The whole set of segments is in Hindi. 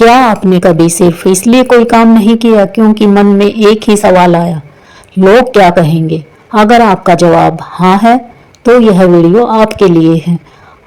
क्या आपने कभी सिर्फ इसलिए कोई काम नहीं किया क्योंकि मन में एक ही सवाल आया, लोग क्या कहेंगे? अगर आपका जवाब हाँ है तो यह वीडियो आपके लिए है।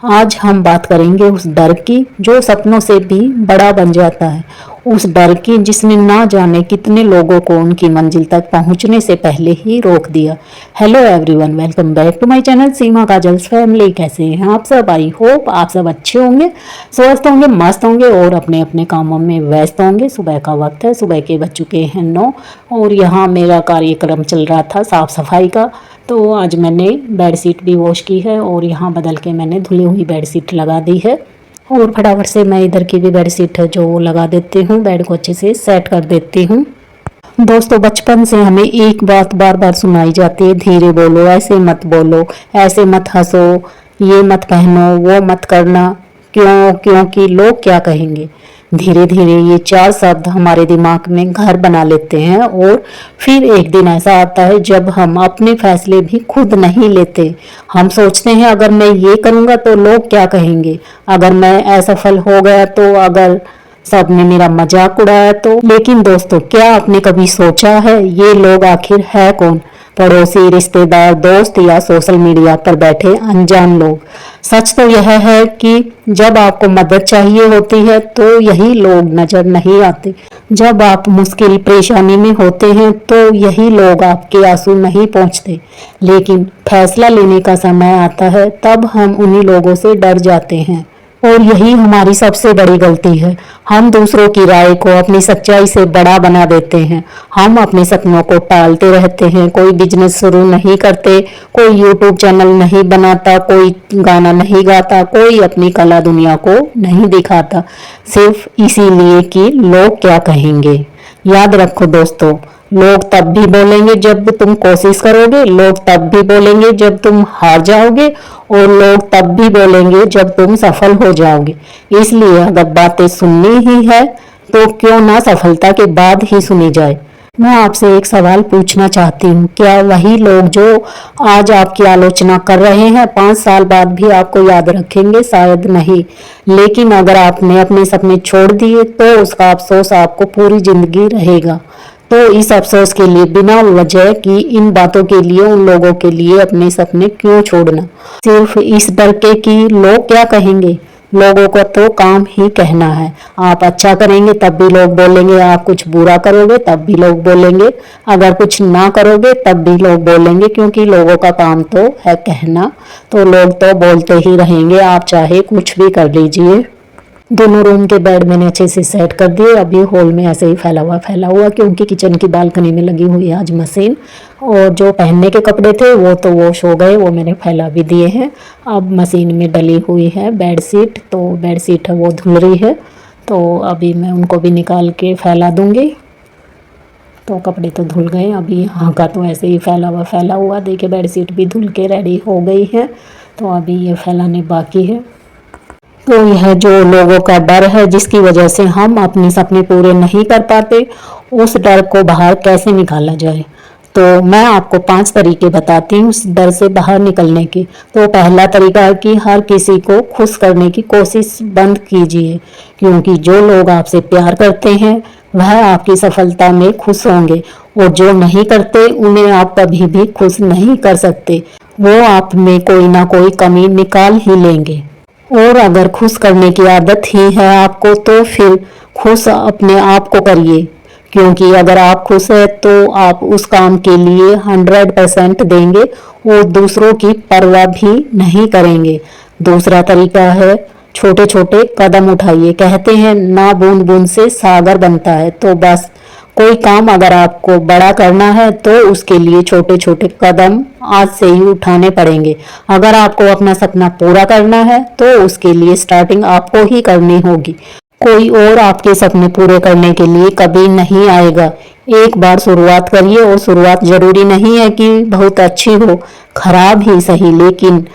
आज हम बात करेंगे उस डर की जो सपनों से भी बड़ा बन जाता है, उस डर की जिसने ना जाने कितने लोगों को उनकी मंजिल तक पहुंचने से पहले ही रोक दिया। Hello everyone, welcome back to my channel Seema Kajal's family. कैसे हैं आप सब? आई होप आप सब अच्छे होंगे, स्वस्थ होंगे, मस्त होंगे और अपने अपने कामों में व्यस्त होंगे। सुबह का वक्त है, सुबह के बज चुके हैं 9 और यहाँ मेरा कार्यक्रम चल रहा था साफ सफाई का। तो आज मैंने बेडशीट भी वॉश की है और यहाँ बदल के मैंने धुली हुई बेडशीट लगा दी है और फटाफट से मैं इधर की भी बेडशीट है जो लगा देती हूँ, बेड को अच्छे से सेट कर देती हूँ। दोस्तों, बचपन से हमें एक बात बार बार सुनाई जाती है, धीरे बोलो, ऐसे मत बोलो, ऐसे मत हंसो, ये मत पहनो, वो मत करना। क्यों? क्योंकि लोग क्या कहेंगे। धीरे धीरे ये 4 शब्द हमारे दिमाग में घर बना लेते हैं और फिर एक दिन ऐसा आता है जब हम अपने फैसले भी खुद नहीं लेते। हम सोचते हैं अगर मैं ये करूँगा तो लोग क्या कहेंगे, अगर मैं असफल हो गया तो, अगर सबने मेरा मजाक उड़ाया तो। लेकिन दोस्तों, क्या आपने कभी सोचा है ये लोग आखिर है कौन? पड़ोसी, रिश्तेदार, दोस्त या सोशल मीडिया पर बैठे अनजान लोग? सच तो यह है कि जब आपको मदद चाहिए होती है तो यही लोग नजर नहीं आते। जब आप मुश्किल परेशानी में होते हैं तो यही लोग आपके आंसू नहीं पहुंचते। लेकिन फैसला लेने का समय आता है तब हम उन्हीं लोगों से डर जाते हैं और यही हमारी सबसे बड़ी गलती है। हम दूसरों की राय को अपनी सच्चाई से बड़ा बना देते हैं। हम अपने सपनों को टालते रहते हैं, कोई बिजनेस शुरू नहीं करते, कोई यूट्यूब चैनल नहीं बनाता, कोई गाना नहीं गाता, कोई अपनी कला दुनिया को नहीं दिखाता, सिर्फ इसीलिए कि लोग क्या कहेंगे। याद रखो दोस्तों, लोग तब भी बोलेंगे जब तुम कोशिश करोगे, लोग तब भी बोलेंगे जब तुम हार जाओगे और लोग तब भी बोलेंगे जब तुम सफल हो जाओगे। इसलिए अगर बातें सुननी ही है तो क्यों ना सफलता के बाद ही सुनी जाए। मैं आपसे एक सवाल पूछना चाहती हूँ, क्या वही लोग जो आज आपकी आलोचना कर रहे हैं 5 साल बाद भी आपको याद रखेंगे? शायद नहीं। लेकिन अगर आपने अपने सपने छोड़ दिए तो उसका अफसोस आपको पूरी जिंदगी रहेगा। तो इस अफसोस के लिए बिना वजह की इन बातों के लिए उन लोगों के लिए अपने सपने क्यों छोड़ना, सिर्फ इस डर के कि लोग क्या कहेंगे। लोगों को तो काम ही कहना है। आप अच्छा करेंगे तब भी लोग बोलेंगे, आप कुछ बुरा करोगे तब भी लोग बोलेंगे, अगर कुछ ना करोगे तब भी लोग बोलेंगे, क्योंकि लोगों का काम तो है कहना। तो लोग तो बोलते ही रहेंगे, आप चाहे कुछ भी कर लीजिए। दोनों रूम के बेड मैंने अच्छे से सेट कर दिए। अभी हॉल में ऐसे ही फैला हुआ क्योंकि किचन की बालकनी में लगी हुई है आज मशीन। और जो पहनने के कपड़े थे वो तो वॉश हो गए, वो मैंने फैला भी दिए हैं। अब मशीन में डली हुई है बेडशीट, तो बेडशीट है वो धुल रही है, तो अभी मैं उनको भी निकाल के फैला दूँगी। तो कपड़े तो धुल गए, अभी यहाँ का तो ऐसे ही फैला हुआ। देखिए बेडशीट भी धुल के रेडी हो गई है, तो अभी ये फैलाने बाकी है। तो यह जो लोगों का डर है जिसकी वजह से हम अपने सपने पूरे नहीं कर पाते, उस डर को बाहर कैसे निकाला जाए। तो मैं आपको 5 तरीके बताती हूँ उस डर से बाहर निकलने के। तो पहला तरीका है कि हर किसी को खुश करने की कोशिश बंद कीजिए, क्योंकि जो लोग आपसे प्यार करते हैं वह आपकी सफलता में खुश होंगे और जो नहीं करते उन्हें आप कभी भी खुश नहीं कर सकते। वो आप में कोई ना कोई कमी निकाल ही लेंगे। और अगर खुश करने की आदत ही है आपको तो फिर खुश अपने आप को करिए, क्योंकि अगर आप खुश है तो आप उस काम के लिए 100% देंगे और दूसरों की परवाह भी नहीं करेंगे। दूसरा तरीका है छोटे छोटे कदम उठाइए। कहते हैं ना बूंद बूंद से सागर बनता है, तो बस कोई काम अगर आपको बड़ा करना है तो उसके लिए छोटे छोटे कदम आज से ही उठाने पड़ेंगे। अगर आपको अपना सपना पूरा करना है तो उसके लिए स्टार्टिंग आपको ही करनी होगी। कोई और आपके सपने पूरे करने के लिए कभी नहीं आएगा। एक बार शुरुआत करिए और शुरुआत जरूरी नहीं है कि बहुत अच्छी हो, खराब ही सही, लेकिन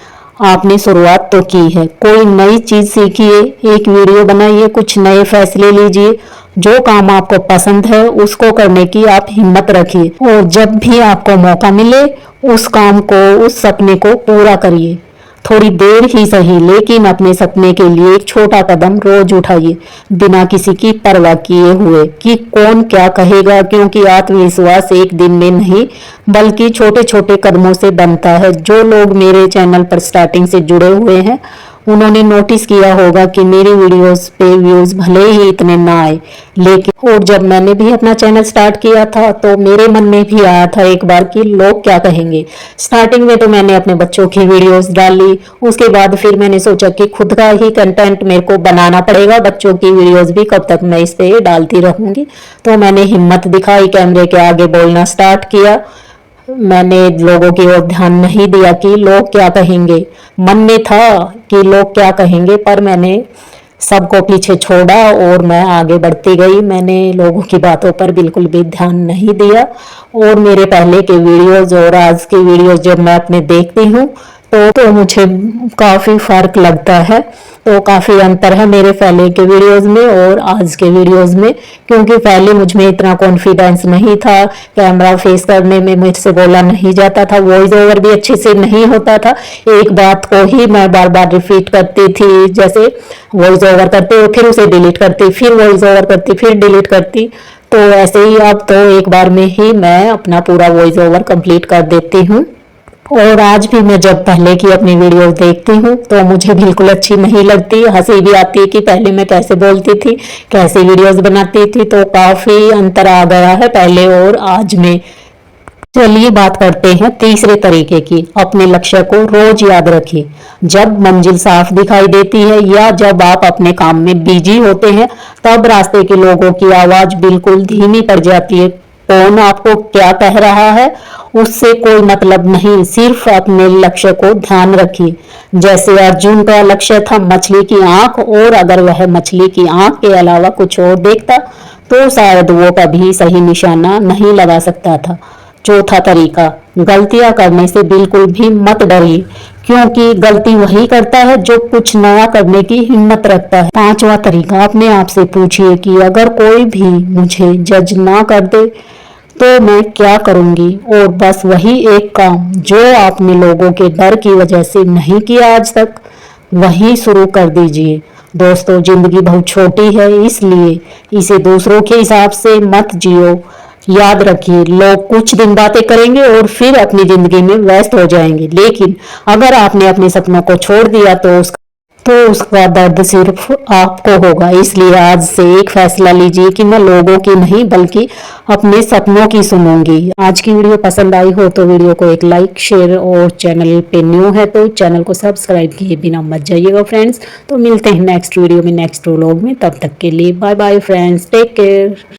आपने शुरुआत तो की है। कोई नई चीज सीखिए, एक वीडियो बनाइए, कुछ नए फैसले लीजिए। जो काम आपको पसंद है उसको करने की आप हिम्मत रखिए और जब भी आपको मौका मिले उस काम को, उस सपने को पूरा करिए। थोड़ी देर ही सही, लेकिन अपने सपने के लिए एक छोटा कदम रोज उठाइए, बिना किसी की परवाह किए हुए कि कौन क्या कहेगा, क्योंकि आत्मविश्वास एक दिन में नहीं बल्कि छोटे छोटे कदमों से बनता है। जो लोग मेरे चैनल पर स्टार्टिंग से जुड़े हुए हैं उन्होंने नोटिस किया होगा कि मेरी वीडियोस पे व्यूज भले ही इतने ना आए, लेकिन और जब मैंने भी अपना चैनल स्टार्ट किया था तो मेरे मन में भी आया था एक बार कि लोग क्या कहेंगे। स्टार्टिंग में तो मैंने अपने बच्चों की वीडियोस डाली, उसके बाद फिर मैंने सोचा कि खुद का ही कंटेंट मेरे को बनाना पड़ेगा, बच्चों की वीडियोस भी कब तक मैं इस पे डालती रहूंगी। तो मैंने हिम्मत दिखाई, कैमरे के आगे बोलना स्टार्ट किया। मैंने लोगों की ओर ध्यान नहीं दिया कि लोग क्या कहेंगे, मन में था कि लोग क्या कहेंगे, पर मैंने सबको पीछे छोड़ा और मैं आगे बढ़ती गई। मैंने लोगों की बातों पर बिल्कुल भी ध्यान नहीं दिया। और मेरे पहले के वीडियोस और आज के वीडियोस जब मैं अपने देखती हूँ तो मुझे काफी फर्क लगता है। तो काफी अंतर है मेरे पहले के वीडियोस में और आज के वीडियोस में, क्योंकि पहले मुझ में इतना कॉन्फिडेंस नहीं था, कैमरा फेस करने में मुझसे बोला नहीं जाता था, वॉइस ओवर भी अच्छे से नहीं होता था। एक बात को ही मैं बार बार रिपीट करती थी, जैसे वॉइस ओवर करते और फिर उसे डिलीट करती, फिर वॉइस ओवर करती, फिर डिलीट करती। तो ऐसे ही अब तो एक बार में ही मैं अपना पूरा वॉइस ओवर कंप्लीट कर देती हूँ। और आज भी मैं जब पहले की अपनी वीडियोस देखती हूँ तो मुझे बिल्कुल अच्छी नहीं लगती, हंसी भी आती है कि पहले मैं कैसे बोलती थी, कैसे वीडियोस बनाती थी। तो काफी अंतर आ गया है पहले और आज में। चलिए बात करते हैं तीसरे तरीके की। अपने लक्ष्य को रोज याद रखिए। जब मंजिल साफ दिखाई देती है या जब आप अपने काम में बिजी होते हैं तब रास्ते के लोगों की आवाज बिल्कुल धीमी पड़ जाती है। कौन आपको क्या कह रहा है उससे कोई मतलब नहीं, सिर्फ अपने लक्ष्य को ध्यान रखिए। जैसे अर्जुन का लक्ष्य था मछली की आंख, और अगर वह मछली की आंख के अलावा कुछ और देखता तो शायद वो कभी सही निशाना नहीं लगा सकता था। चौथा तरीका, गलतियां करने से बिल्कुल भी मत डरिए, क्योंकि गलती वही करता है जो कुछ नया करने की हिम्मत रखता है। पांचवा तरीका, अपने आप से पूछिए कि अगर कोई भी मुझे जज ना कर दे तो मैं क्या करूंगी, और बस वही एक काम जो आपने लोगों के डर की वजह से नहीं किया आज तक, वही शुरू कर दीजिए। दोस्तों, जिंदगी बहुत छोटी है, इसलिए इसे दूसरों के हिसाब से मत जियो। याद रखिए, लोग कुछ दिन बातें करेंगे और फिर अपनी जिंदगी में व्यस्त हो जाएंगे, लेकिन अगर आपने अपने सपनों को छोड़ दिया तो उसका दर्द सिर्फ आपको होगा। इसलिए आज से एक फैसला लीजिए कि मैं लोगों की नहीं बल्कि अपने सपनों की सुनूंगी। आज की वीडियो पसंद आई हो तो वीडियो को एक लाइक, शेयर, और चैनल पे न्यू है तो चैनल को सब्सक्राइब किए बिना मत जाइएगा फ्रेंड्स। तो मिलते हैं नेक्स्ट वीडियो में, नेक्स्ट व्लॉग में। तब तक के लिए bye bye friends, take care.